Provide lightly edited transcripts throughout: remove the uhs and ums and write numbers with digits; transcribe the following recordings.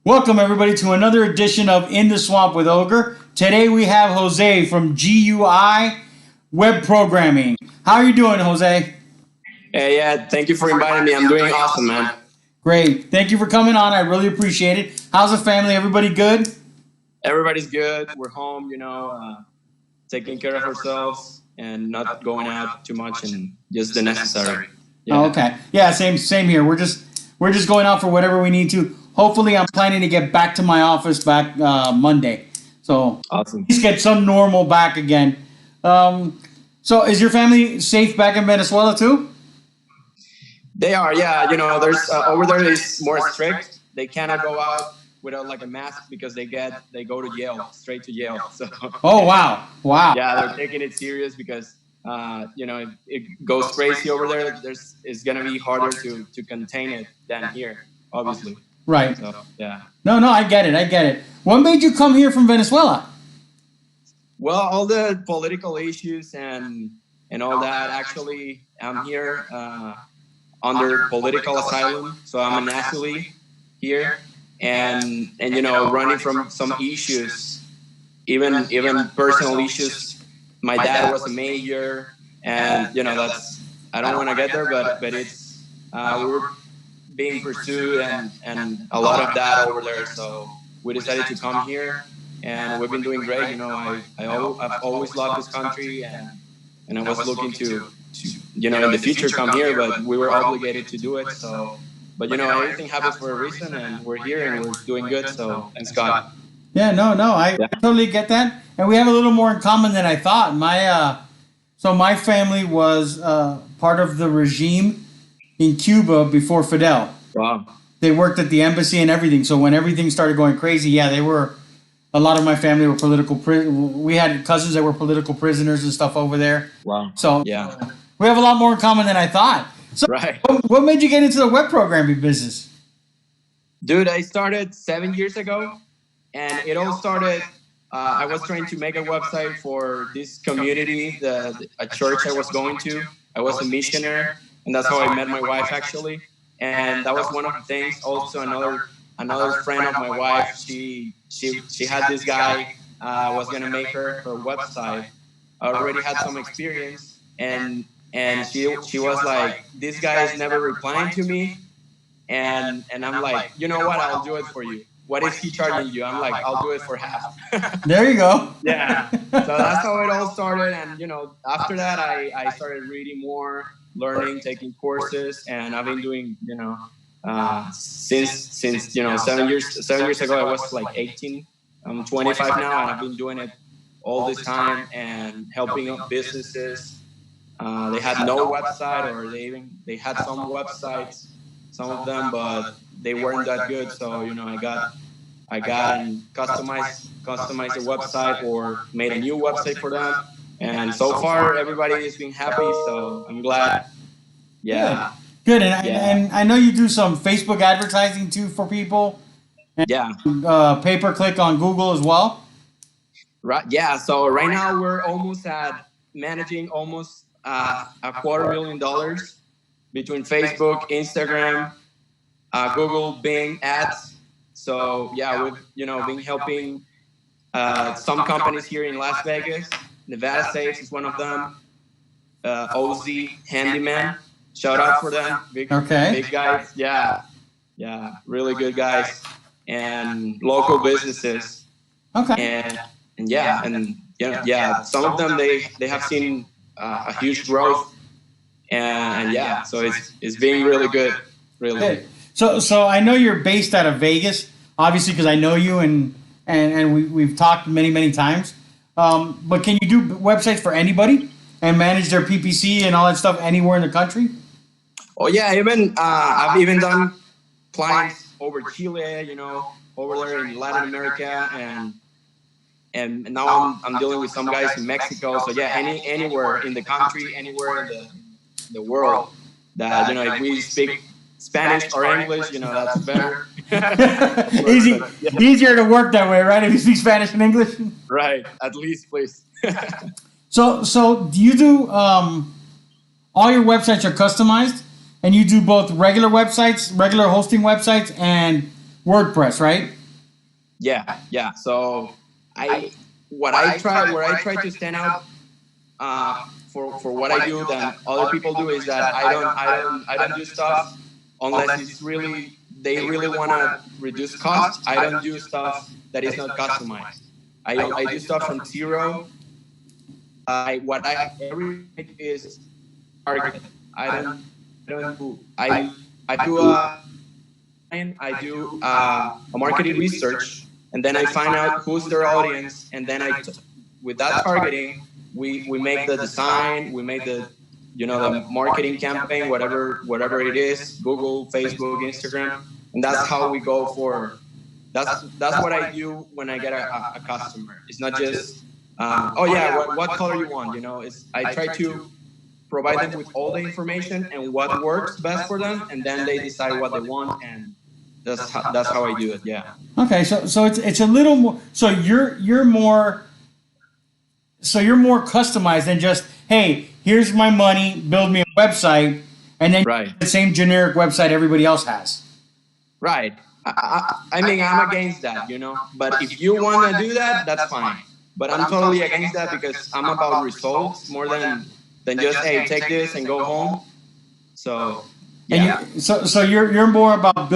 Welcome, everybody, to another edition of In the Swamp with Ogre. Today we have Jose from GUI Web Programming. How are you doing, Jose? Hey, yeah, thank you for inviting me. I'm doing awesome, man. Great. Thank you for coming on. I really appreciate it. How's the family? Everybody good? Everybody's good. We're home, taking care of ourselves and not going out too much and just the necessary. Yeah. Oh, okay. Yeah, same here. We're just going out for whatever we need to. Hopefully, I'm planning to get back to my office back Monday. So awesome. Let's get some normal back again. So is your family safe back in Venezuela too? They are, yeah. There's over there is more strict. They cannot go out without like a mask because they go to jail, straight to jail. So. Oh wow. Yeah, they're taking it serious because if it goes crazy over there, it's gonna be harder to contain it than here, obviously. Right. So, yeah. No, I get it. What made you come here from Venezuela? Well, all the political issues and all that. Actually, I'm here under political asylum, so I'm an asylum here, and running from some issues, even personal issues. My dad was a mayor, and that's I don't want to get there, but it's we were being pursued and a lot of that over there. So we decided to come here, and we've been doing great. I've always loved this country, and I was looking to in the future come here, but we were obligated to do it. So, but everything happens for a reason, and we're here and we're doing good. So thanks God. Yeah, no, I totally get that, and we have a little more in common than I thought. My family was part of the regime in Cuba before Fidel. Wow. They worked at the embassy and everything. So when everything started going crazy, a lot of my family were political. We had cousins that were political prisoners and stuff over there. Wow. So yeah, we have a lot more in common than I thought. So right. What made you get into the web programming business? Dude, I started 7 years ago, and it all started. I was trying to make a website for this community, a church I was going to. I was a missionary, and that's how I met my wife actually. And that was one of the things. Also, another friend of my wife, she had this guy was gonna make her website. I already had some experience, and she was like, this guy is never replying to me, and I'm like, you know what? I'll do it for you. What is he charging you? I'm like, I'll do it for half. There you go. Yeah. So that's how it all started. And, after that, I started reading more, learning, taking courses. And I've been doing, since 7 years ago, I was like 18. I'm 25 now, and I've been doing it all this time and helping out businesses. They had no website, or they had some websites, some of them, but they weren't that good. So, I got and customized the website or made a new website for them. And so far, everybody is being happy. So I'm glad. Yeah. Good. And I know you do some Facebook advertising too for people. And, pay-per-click on Google as well. Right. Yeah. So right now we're almost at managing almost $250,000 between Facebook, Instagram, Google, Bing ads. So yeah, we've been helping some companies here in Las Vegas. Nevada Safes is one of them. OZ Handyman, shout out for them. Big guys. Yeah, really good guys. And local businesses. Okay. And some of them they have seen a huge growth. And so it's being really good. Really. Good. So I know you're based out of Vegas, obviously, because I know you and we've talked many times. But can you do websites for anybody and manage their PPC and all that stuff anywhere in the country? Oh yeah, I've even done clients over Chile, over there in Latin America, and now I'm dealing with some guys in Mexico. So yeah, anywhere in the country, anywhere in the world that if we speak Spanish or English, that's better. Easier to work that way, right? If you speak Spanish and English. Right. At least, please. So do you do all your websites are customized, and you do both regular websites, regular hosting websites, and WordPress, right? Yeah. So I where I try to stand out for what I do than other people do is that I don't do stuff unless it's really they really want to reduce cost. I don't do stuff that is not customized. I do stuff from zero. Everything I do is targeted. I don't do I do I do a marketing research, and then I find out who's their audience, and then with that targeting, we make the design, we make the the marketing campaign, whatever it is, Google, Facebook, Instagram, and that's how we go for. That's what I do when I get a customer. It's not just oh yeah, what color you want. It's I try to provide them with all the information and what works best for them, and then they decide what they want, and that's how I do it. Yeah. Okay, so it's a little more. So you're more customized than just, hey, here's my money, build me a website, and then Right. the same generic website everybody else has. Right. I mean, I'm against that, But if you want to do that, that's fine. But I'm totally against that because I'm about results more than just, hey, take this and go home. So yeah. And so you're more about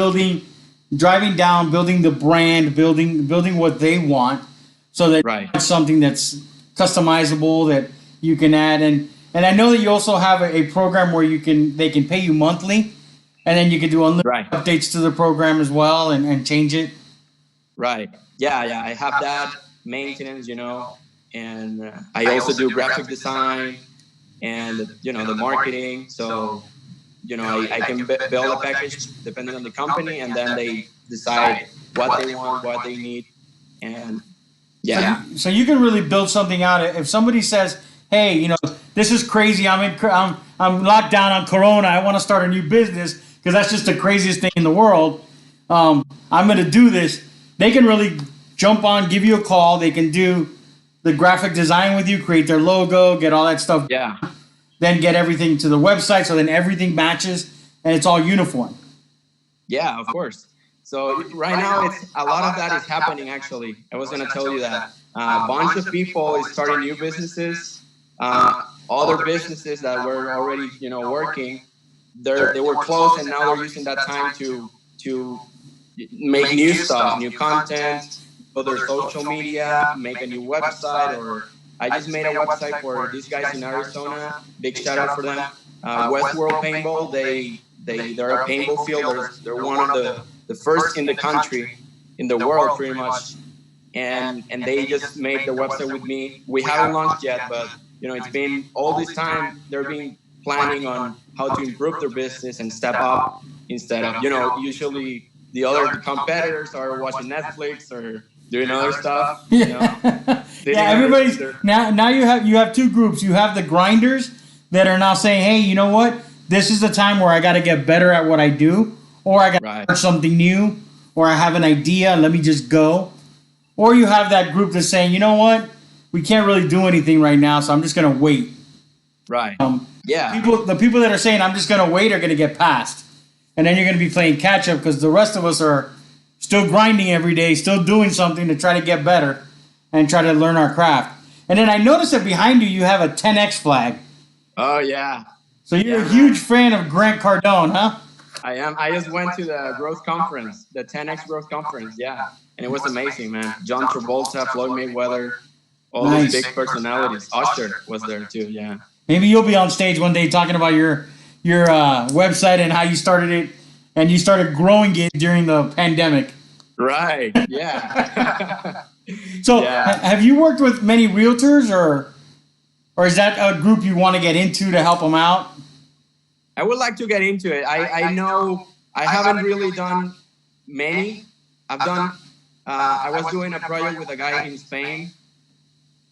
driving down, building the brand, building what they want, so that Right. it's something that's customizable that you can add. And I know that you also have a program where they can pay you monthly, and then you can do unlimited Right. updates to the program as well and change it. Right. Yeah. I have that maintenance, and I also do graphic design and the marketing. So I can build a package depending on the company, and then they decide what they want, what they need, and yeah. So you can really build something out. If somebody says, "Hey, this is crazy. I'm locked down on Corona. I want to start a new business because that's just the craziest thing in the world. I'm going to do this." They can really jump on, give you a call. They can do the graphic design with you, create their logo, get all that stuff. Yeah. Then get everything to the website, so then everything matches and it's all uniform. Yeah, of course. So right now, it's a lot of that is happening. Actually, I was going to tell you that a bunch of people is starting new businesses. Other businesses that were already working, they were closed, and now they're using that time to make new stuff, new content, build their social media, make a new website. Or I just made a website for these guys in Arizona. Big shout out for them. Westworld Paintball. They're a paintball field. They're one of the first in the country, in the world, pretty much. And they just made the website with me. We haven't launched yet, but it's been all this time. They've been planning on how to improve their business and step up instead of usually the other competitors are watching Netflix or doing other stuff. Yeah, everybody's now you have two groups. You have the grinders that are now saying, "Hey, you know what? This is the time where I got to get better at what I do, or I got to learn something new, or I have an idea. Let me just go." Or you have that group that's saying, "You know what? We can't really do anything right now, so I'm just going to wait." Right. The people that are saying, "I'm just going to wait," are going to get passed. And then you're going to be playing catch up because the rest of us are still grinding every day, still doing something to try to get better and try to learn our craft. And then I noticed that behind you have a 10X flag. Oh, yeah. So you're a huge fan of Grant Cardone, huh? I am. I just went to the growth conference, the 10X growth conference. Yeah. And it was amazing, man. John Travolta, Floyd Mayweather, all these big personalities. Usher was there too. Yeah. Maybe you'll be on stage one day talking about your website and how you started it, and you started growing it during the pandemic. Right. Yeah. So, have you worked with many realtors, or is that a group you want to get into to help them out? I would like to get into it. I know I haven't really done many. I've done. I was doing a project with a guy in Spain,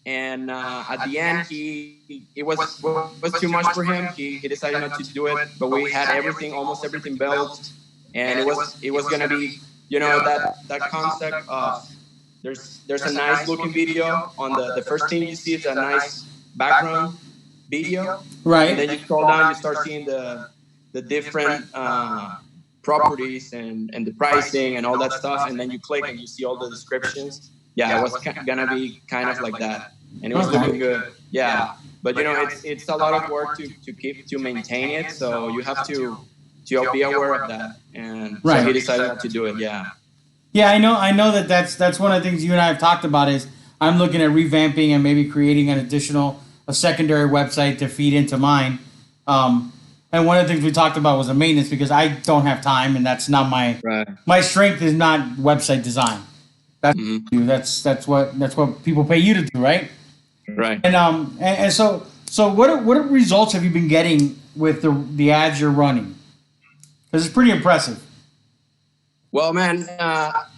and at the end, it was too much for him. He decided not to do it. But we had almost everything built, and it was gonna be that concept of there's a nice looking video on the first thing you see is a nice background video, right? And then you scroll down, you start seeing the different properties and the pricing and all that stuff, and then you click and you see all the descriptions. Yeah, it was gonna be kind of like that, and it was looking good. Yeah, but it's a lot of work to maintain it, so you have to be aware of that. And so he decided not to do it. Yeah. Yeah, I know that's one of the things you and I have talked about is I'm looking at revamping and maybe creating a secondary website to feed into mine. And one of the things we talked about was the maintenance because I don't have time and that's not my strength is not website design. That's what people pay you to do, right? Right. And so what results have you been getting with the ads you're running? Because it's pretty impressive. Well, man,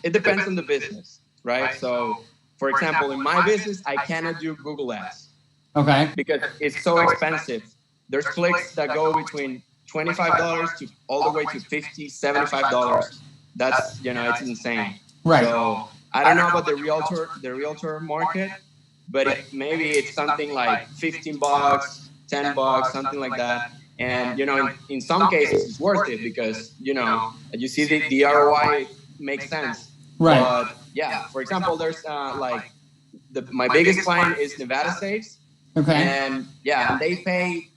it depends on the business, right? So, for example, in my business, I cannot do Google Ads. Okay. Because it's so expensive. There's clicks that go between $25 to all the way to $50, $75. That's, it's insane. Right. So I don't know about the realtor market, but maybe it's something like $15, $10, something like that. And, in some cases it's worth it because, you see the ROI makes sense. Right. But yeah, for example, there's my biggest client is Nevada Safes. Okay. And yeah, they pay,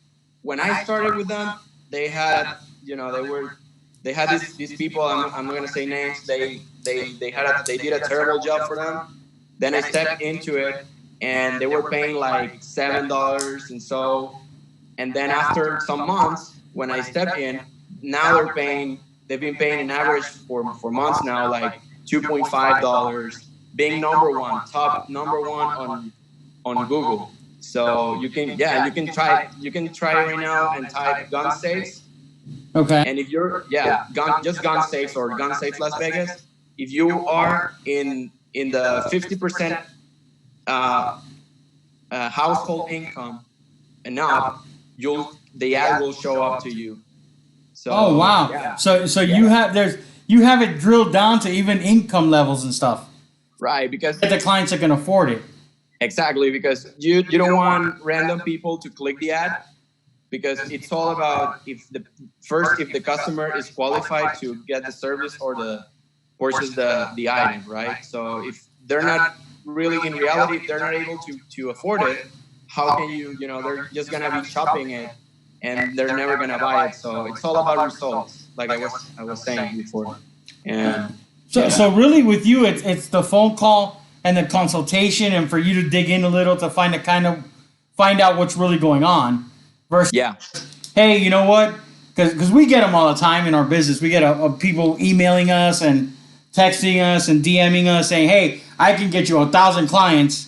when I started with them, they had, they had these people, I'm not going to say names. They did a terrible job for them. Then I stepped into it and they were paying like $7 and so. And then after some months, when I stepped in, now they've been paying an average for months now, like $2.5, being top number one on Google. So you can try right now and type gun safes. Okay. And if you're just gun safes or gun safes Las Vegas, if you are in the 50% household income and up, the ad will show up to you. So, oh wow! Yeah. So you have it drilled down to even income levels and stuff. Right, because the clients that can afford it. Exactly, because you don't want random people to click the ad, because it's all about if the customer is qualified to get the service or purchase the item, right? So if they're not really in reality, if they're not able to afford it, how can they're just gonna be shopping it and they're never gonna buy it. So it's all about results, like I was saying before. And so really with you, it's the phone call and the consultation, and for you to dig in a little to find out what's really going on. Versus, hey, you know what? Because we get them all the time in our business. We get people emailing us and texting us and DMing us saying, "Hey, I can get you 1,000 clients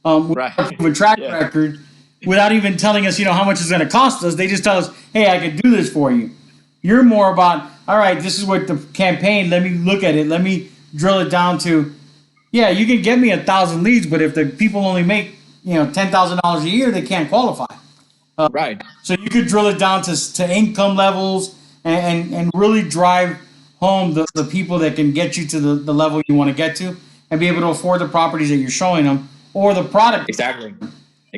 with a track record," without even telling us, how much it's going to cost us. They just tell us, "Hey, I could do this for you." You're more about, all right, this is what the campaign. Let me look at it. Let me drill it down to. Yeah, you can get me 1,000 leads, but if the people only make $10,000 a year, they can't qualify. Right. So you could drill it down to income levels and really drive home the people that can get you to the level you want to get to and be able to afford the properties that you're showing them or the product. Exactly.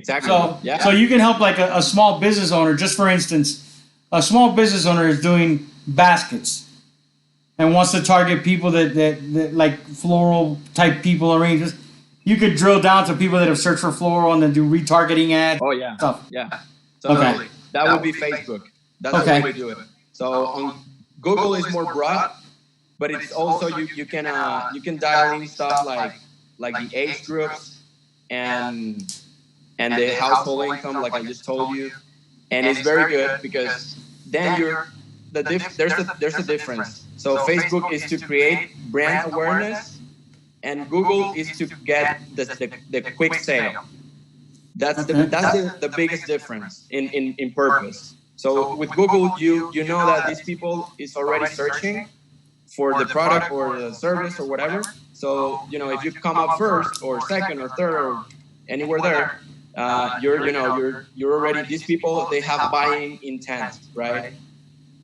So you can help like a small business owner. Just for instance, a small business owner is doing baskets and wants to target people that like floral type people arrangements. You could drill down to people that have searched for floral and then do retargeting ads. Oh yeah, stuff. Yeah. So that would be Facebook. That's the way to do it. So on Google is more broad, but it's also you can dial in stuff like the age groups and the household income, like I just told you, and it's very good because then there's a difference. So Facebook is to create brand awareness, and Google is to get the quick sale. That's the biggest difference in purpose. So with Google, you know that these people is already searching for the product or the service or whatever. So if you come up first or second or third or anywhere there, you're already, these people, they have buying intent, right?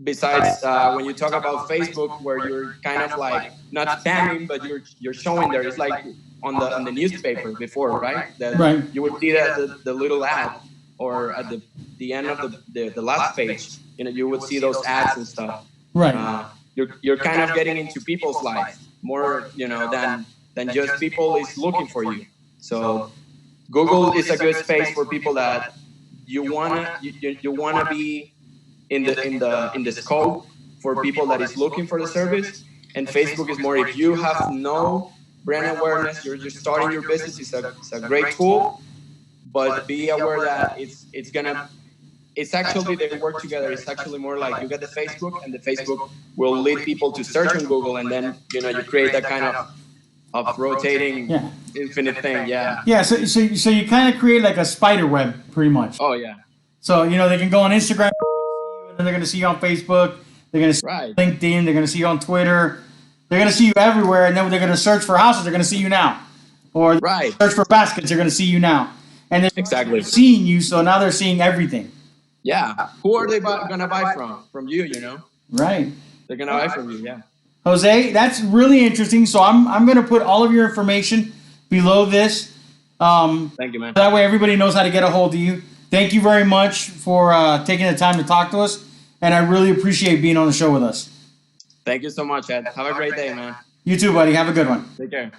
Besides, when you talk about Facebook, where you're kind of like not spamming, but you're showing there, it's like on the newspaper before, right? You would see the little ad, or at the end of the last page, you would see those ads and stuff. Right. you're kind of getting into people's life more, than just people is looking for you. So Google is a good space for people that you wanna be in the scope for people that is looking for the service. And Facebook is more if you have no brand awareness, you're just starting your business. It's a great tool, but be aware that it's actually they work together. It's actually more like you get the Facebook, and the Facebook will lead people to search on Google, and then you create that kind of rotating infinite thing. Yeah. Yeah. So you kind of create like a spider web, pretty much. Oh yeah. So they can go on Instagram, and then they're going to see you on Facebook. They're going to see you on LinkedIn. They're going to see you on Twitter. They're going to see you everywhere, and then when they're going to search for houses, they're going to see you now. Or search for baskets, they're going to see you now. And they're seeing you, so now they're seeing everything. Yeah. Who are they going to buy from? From you, Right. They're going to buy from you, yeah. Jose, that's really interesting. So I'm going to put all of your information below this. Thank you, man. That way everybody knows how to get a hold of you. Thank you very much for taking the time to talk to us, and I really appreciate being on the show with us. Thank you so much, Ed. Have a great day, man. You too, buddy. Have a good one. Take care.